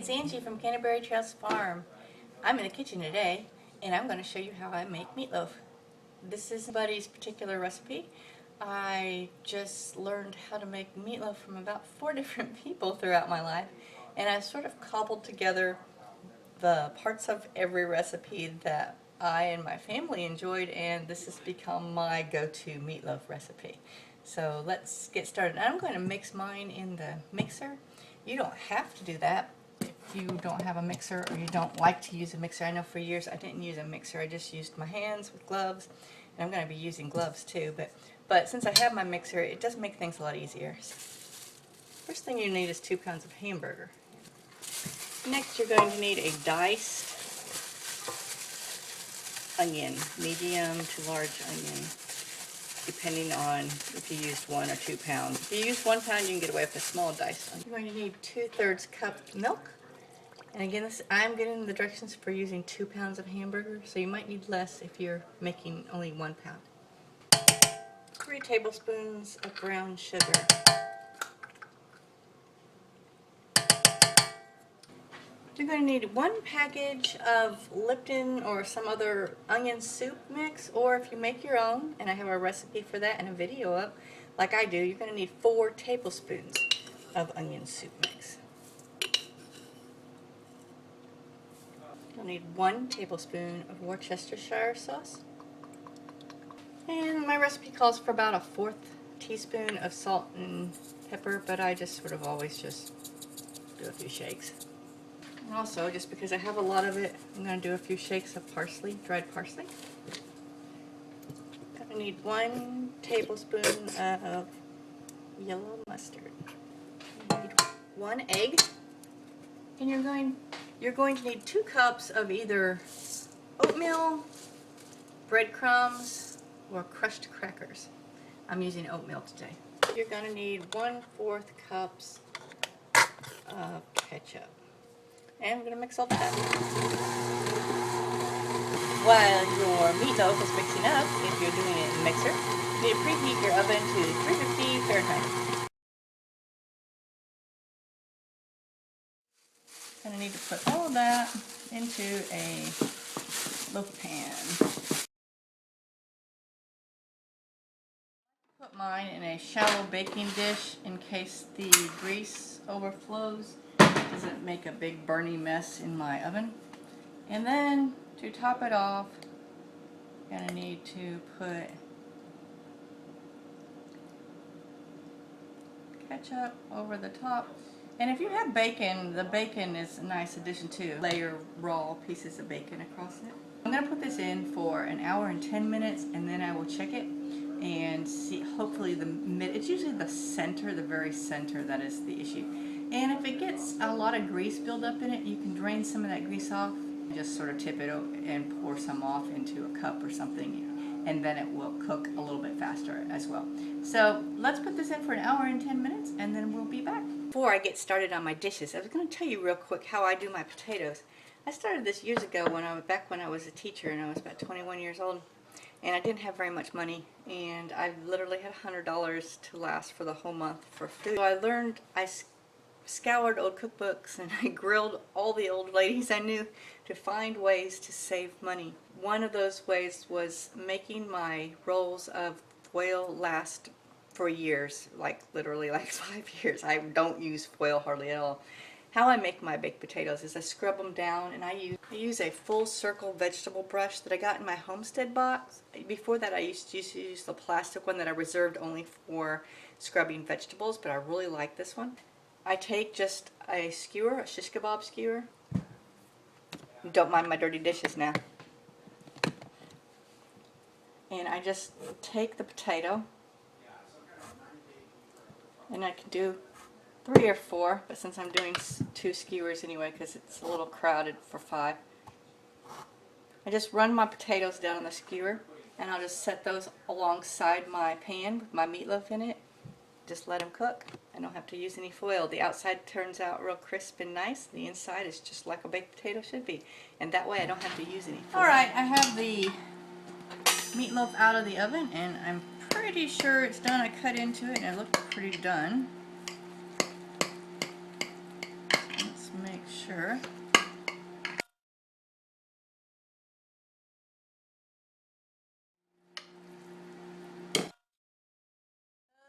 it's Angie from Canterbury Trails Farm. I'm in the kitchen today and I'm going to show you how I make meatloaf. This is somebody's particular recipe. I just learned how to make meatloaf from about 4 different people throughout my life, and I sort of cobbled together the parts of every recipe that I and my family enjoyed, and this has become my go-to meatloaf recipe. So let's get started. I'm going to mix mine in the mixer. You don't have to do that if you don't have a mixer or you don't like to use a mixer. I know for years I didn't use a mixer. I just used my hands with gloves, and I'm going to be using gloves too. But since I have my mixer, it does make things a lot easier. First thing you need is 2 pounds of hamburger. Next, you're going to need a diced onion, medium to large onion, depending on if you used 1 or 2 pounds. If you use 1 pound, you can get away with a small diced onion. You're going to need 2/3 cup milk. And again, I'm getting the directions for using 2 pounds of hamburger, so you might need less if you're making only 1 pound. 3 tablespoons of brown sugar. You're going to need 1 package of Lipton or some other onion soup mix, or if you make your own, and I have a recipe for that and a video up, like I do, you're going to need 4 tablespoons of onion soup mix. You'll need 1 tablespoon of Worcestershire sauce. And my recipe calls for about a 1/4 teaspoon of salt and pepper, but I just sort of always just do a few shakes. And also, just because I have a lot of it, I'm going to do a few shakes of parsley, dried parsley. I need 1 tablespoon of yellow mustard. I need 1 egg. And you're going to need 2 cups of either oatmeal, breadcrumbs, or crushed crackers. I'm using oatmeal today. You're going to need 1/4 cups of ketchup. And we're going to mix all that. While your meatloaf is mixing up, if you're doing it in the mixer, you need to preheat your oven to 350 Fahrenheit. Going to need to put all of that into a loaf pan. Put mine in a shallow baking dish in case the grease overflows. Doesn't make a big burning mess in my oven. And then to top it off, I'm going to need to put ketchup over the top. And if you have bacon, the bacon is a nice addition too. Layer raw pieces of bacon across it. I'm going to put this in for 1 hour and 10 minutes, and then I will check it and see, hopefully it's usually the center, the very center, that is the issue. And if it gets a lot of grease build up in it, you can drain some of that grease off. Just sort of tip it and pour some off into a cup or something, and then it will cook a little bit faster as well. So let's put this in for 1 hour and 10 minutes, and then we'll be back. Before I get started on my dishes, I was going to tell you real quick how I do my potatoes. I started this years ago back when I was a teacher, and I was about 21 years old. And I didn't have very much money, and I literally had $100 to last for the whole month for food. So I scoured old cookbooks, and I grilled all the old ladies I knew to find ways to save money. One of those ways was making my rolls of foil last for years, like literally like 5 years. I don't use foil hardly at all. How I make my baked potatoes is I scrub them down, and I use a full circle vegetable brush that I got in my Homestead box. Before that I used to use the plastic one that I reserved only for scrubbing vegetables, but I really like this one. I take just a skewer, a shish kebab skewer. Don't mind my dirty dishes now. And I just take the potato, and I can do 3 or 4, but since I'm doing 2 skewers anyway, because it's a little crowded for 5, I just run my potatoes down on the skewer, and I'll just set those alongside my pan with my meatloaf in it. Just let them cook. I don't have to use any foil. The outside turns out real crisp and nice. The inside is just like a baked potato should be, and that way I don't have to use any foil. Alright, I have the meatloaf out of the oven, and I'm pretty sure it's done. I cut into it, and it looked pretty done. Let's make sure stir.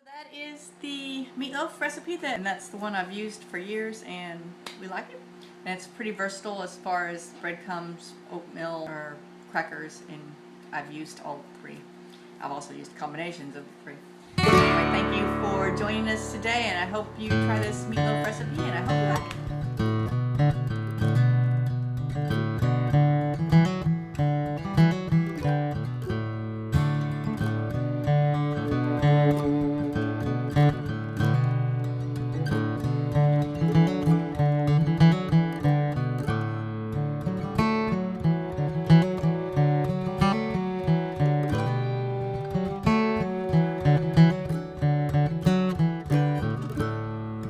That is the meatloaf recipe, and that's the one I've used for years, and we like it. And it's pretty versatile as far as breadcrumbs, oatmeal, or crackers, and I've used all three. I've also used combinations of the three. Anyway, thank you for joining us today, and I hope you try this meatloaf recipe, and I hope you like it.